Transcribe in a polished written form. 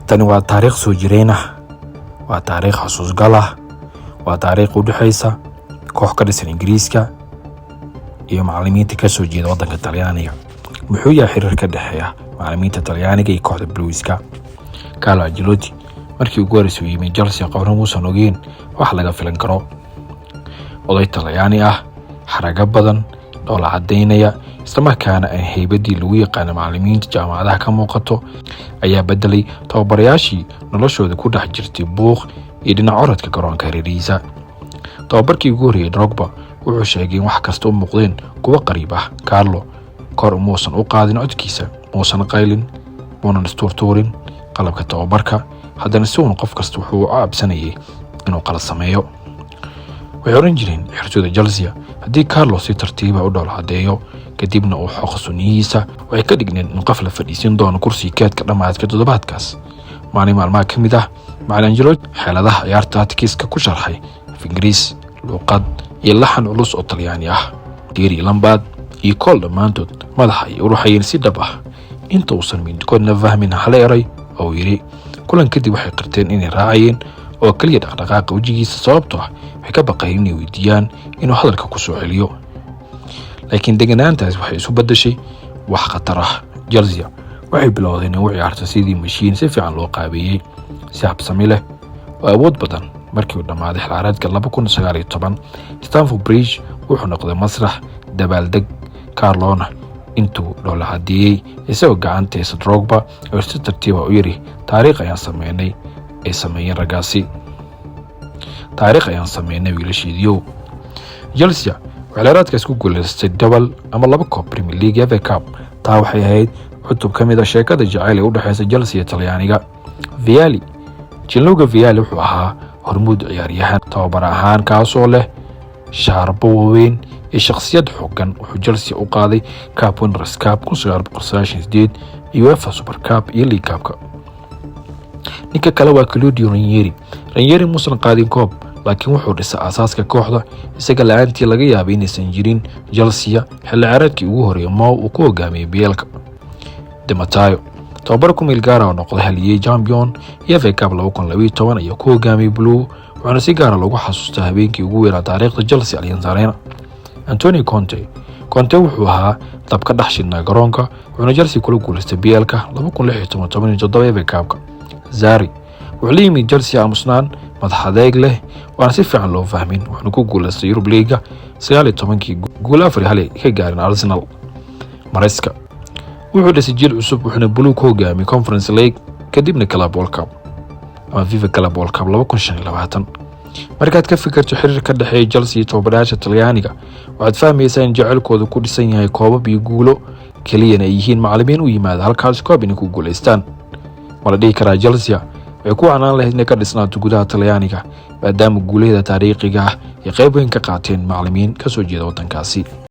tani waa taariikh soo jireen ah, waa taariikh xasuus gal ah, waa taariikh u dhaxaysa koox ka dhisan Ingiriiska iyo macallimiinta ka soo jeeda waddanka Talyaaniga. Muxuu yahay xiriir ka dhaxeeya macallimiinta Talyaaniga iyo kooxda Blueska? Carlo Ancelotti markii ugu horeysay yimid Chelsea qabrana muusan ogeyn wax laga filan karo. Oday Talyaani ah, xaraga badan, dhoola cadeynaya, isla markaana ay haybadii lagu yaqaan macallimiinta jaamacadaha ka muuqato, ayaa bedelay tababarayaashii noloshooda ku dhex jirtay buuq iyo dhinac orodka garoonka hareerihiisa. Tababarkii ugu horeeyay Drogba wuxuu sheegay in wax kasta u muuqdeen kuwa qariib ah. Carlo kor muusan u qaadin codkiisa, muusan qaylin, muunan istuurtuurin qalabka tababarka, haddana si uun qof kasta wuxuu u cabsanayay inuu qalad sameeyo. Waxay oran jireen ciyaartooyda Chelsea haddii Carlo si tartiiba u dhoola cadeeyo kadibna uu xoqo suniyihiisa, waxay ka dhigneen in qof la fadhiisin doono kursiga keedka dhammaadka toddobaadkaas. Maalin maalmaha ka mid ah, macallin Ancelotti xeeladaha ciyaarta tactics-ka ku sharxay af Ingiriis, luqad iyo laxan culus oo Talyaani ah. Thierry Lampard iyo Cole dhammaantood madaxa ay u ruxayeen si dhab ah inta uusan midkoodna fahmin hal eray oo yiri. Kulan kadib waxay qirteen inay raacayeen oo kaliya dhaqdhaqaaqa wajigiisa, sababtoo ah waxay ka baqayeen inay weydiiyaan inuu hadalka ku soo celiyo. laakiin deganaantaas waxay isu bedeshay wax khatar ah. Chelsea waxay bilowdeen inay u ciyaarto sidii mashiin si fiican loo qaabeeyay, si habsami leh oo awood badan. Markii uu dhammaaday xilciyaareedka 2019, Stamford Bridge wuxuu noqday masrax dabaaldeg. Carlona intuu dhoola cadeeyay isagoo gacantiisa Drogba oo si tartiib ah u yiri, taariikh ayaan sameynay ee sameeyeen ragaasi, taariikh ayaan sameynay wiilashiidiyo. Chelsea waxay isku guuleystay double ama 2 koob Premier League FA Cup. taa waxay ahayd cutub ka mid ah sheekada jacayl ee u dhaxaysa Chelsea iyo Talyaaniga. Gianluca Vialli wuxuu ahaa hormuud ciyaaryahan tababar ahaan kaasoo leh shaarbo waaweyn iyo shakhsiyad xooggan. Wuxuu Chelsea u qaaday Cup Winners' Cup 1998 iyo UEFA Super Cup iyo League Cup. ninka kale waa Claudio Ranieri. Ranieri muusan qaadin koob, laakiin wuxuu dhisay aasaaska kooxda. isaga la'aantii laga yaabay inaysan jirin Chelsea xilli ciyaareedkii ugu horeeyay uu ku hogaamiyay Bielka. Di Matteo tababar ku meel gaar ah oo noqday haliyay champion iyo FA Cup 2012 iyo ku hogaamiyay Blue, waxaana si gaar ah lagu xasuustaa habeenkii ugu weynaa taariikhda Chelsea Allianz Arena. Antonio Conte wuxuu ahaa dab ka dhex shidnaa garoonka, wuxuuna Chelsea kula guuleystay Bielka 2016-17 FA Cup. Sarri wuxuu la yimid Chelsea aamusnaan, madax adeeg leh, waana si fiican loo fahmin. wuxuuna ku guuleystay Europa League 19 guul 4-1 ka gaarin Arsenal. Maresca wuxuu dhisay jiil cusub, wuxuuna Blue ku hogaamiyay Conference League kadibna Club World Cup ama FIFA Club World Cup 2025. markaad ka fikirto xiriir ka dhaxeeya Chelsea iyo tababarayaasha Talyaaniga, waxaad fahmaysaa in jacaylkoodu ku dhisan yahay koobab iyo guulo, keliyana ay yihiin macallimiin u yimaada halkaas koob inay ku guuleystaan. wala dhihi karaa Chelsea waxay ku canaan lahayd inay ka dhisnaato gudaha Talyaaniga, maadaama guulaheeda taariikhiga ah ay qayb weyn ka qaateen macallimiin ka soo jeeda waddankaasi.